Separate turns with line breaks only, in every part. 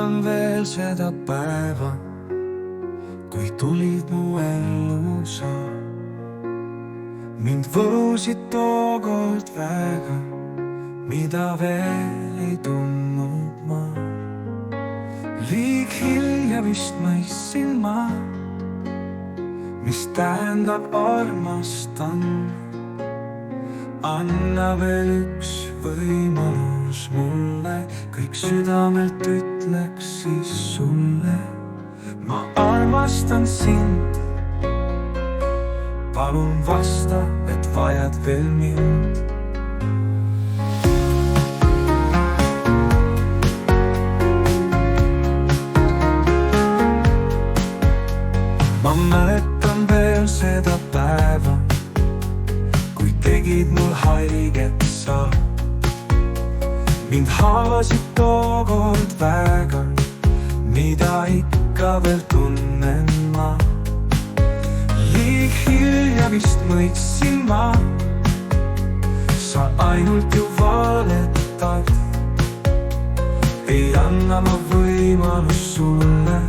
mäletan veel seda päeva, kui tulid mu ellu sa. Mind võlusid tookord väga, mida veel ei tundnud ma. Liig hilja vist mõistsin ma, mis tähendab armastan. Anna veel üks võimalus mulle, kõik südamelt ütleks siis sulle. Ma armastan sind, palun vasta, et vajad veel mind. Ma mäletan veel seda päeva, kui tegid mul haiget sa. Mind haavasid tookord väga, mida ikka veel tunnen ma. Liig hilja vist mõistsin ma, sa ainult ju valetad. Ei anna ma võimalust sulle,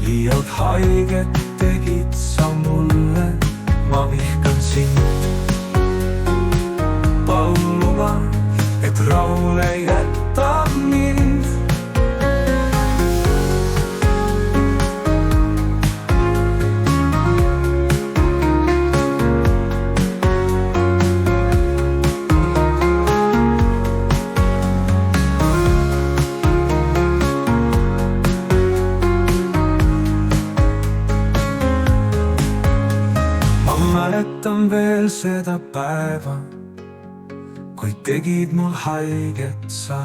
liialt haiget tegid sa mulle. Ma vihkan sind, palun luba, et rahule jätab mind. Mäletan veel seda päeva, kui tegid mul haiget sa.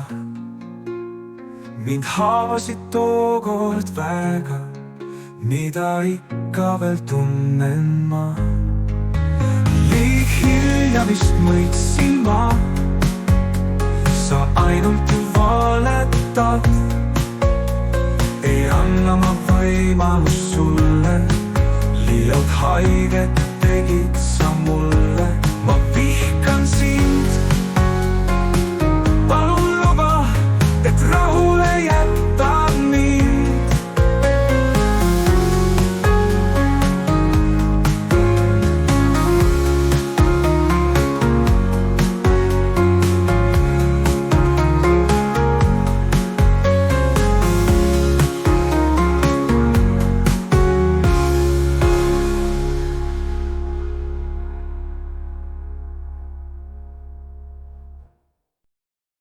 Mind haavasid tookord väga, mida ikka veel tunnen ma. Liig hilja vist mõistsin ma, sa ainult ju valetad. Ei anna ma võimalust sulle, liialt haiget tegid sa mulle.